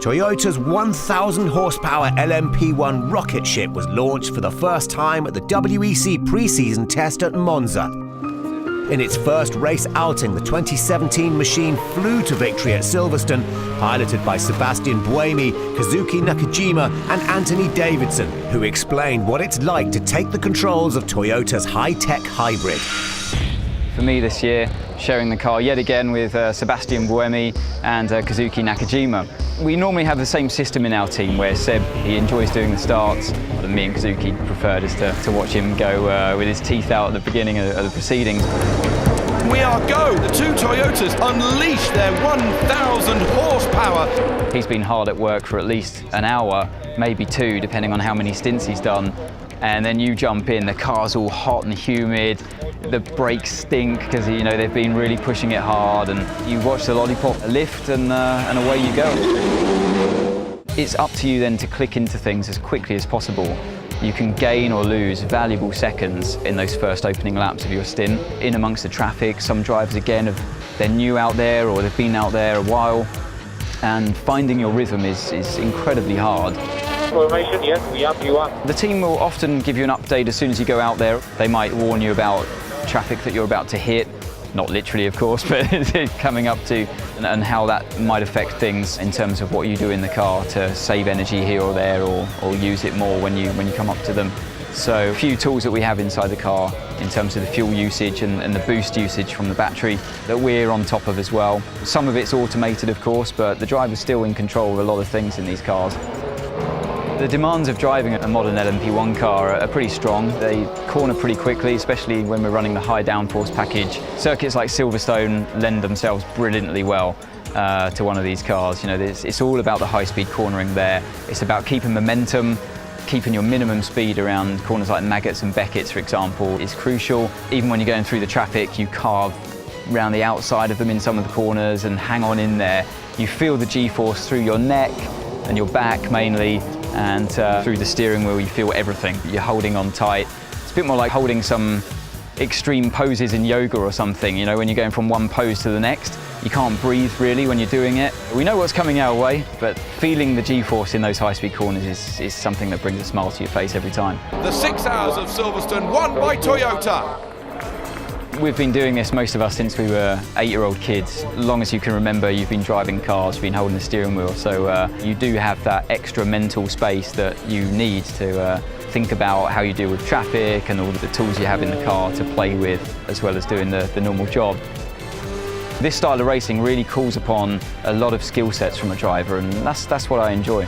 Toyota's 1,000 horsepower LMP1 rocket ship was launched for the first time at the WEC pre-season test at Monza. In its first race outing, the 2017 machine flew to victory at Silverstone, piloted by Sebastian Buemi, Kazuki Nakajima and Anthony Davidson, who explained what it's like to take the controls of Toyota's high-tech hybrid. For me this year, sharing the car yet again with Sebastian Buemi and Kazuki Nakajima. We normally have the same system in our team where Seb, he enjoys doing the starts. Me and Kazuki preferred is to watch him go with his teeth out at the beginning of the proceedings. We are go! The two Toyotas unleash their 1,000 horsepower. He's been hard at work for at least an hour, maybe two, depending on how many stints he's done. And then you jump in, the car's all hot and humid, the brakes stink because they've been really pushing it hard, and you watch the lollipop lift and away you go. It's up to you then to click into things as quickly as possible. You can gain or lose valuable seconds in those first opening laps of your stint, in amongst the traffic. Some drivers again, they're new out there or they've been out there a while, and finding your rhythm is incredibly hard. Yes, we up you up. The team will often give you an update as soon as you go out there. They might warn you about traffic that you're about to hit, not literally of course, but coming up to, and how that might affect things in terms of what you do in the car to save energy here or there, or use it more when you come up to them. So a few tools that we have inside the car in terms of the fuel usage and the boost usage from the battery that we're on top of as well. Some of it's automated of course, but the driver's still in control of a lot of things in these cars. The demands of driving a modern LMP1 car are pretty strong. They corner pretty quickly, especially when we're running the high downforce package. Circuits like Silverstone lend themselves brilliantly well to one of these cars. It's all about the high-speed cornering there. It's about keeping momentum, keeping your minimum speed around corners like Maggots and Beckett's, for example, is crucial. Even when you're going through the traffic, you carve around the outside of them in some of the corners and hang on in there. You feel the G-force through your neck and your back mainly, and through the steering wheel you feel everything. You're holding on tight. It's a bit more like holding some extreme poses in yoga or something, when you're going from one pose to the next. You can't breathe really when you're doing it. We know what's coming our way, but feeling the G-force in those high-speed corners is something that brings a smile to your face every time. The 6 hours of Silverstone won by Toyota. We've been doing this, most of us, since we were 8-year-old kids. As long as you can remember, you've been driving cars, you've been holding the steering wheel, so you do have that extra mental space that you need to think about how you deal with traffic and all of the tools you have in the car to play with, as well as doing the normal job. This style of racing really calls upon a lot of skill sets from a driver, and that's what I enjoy.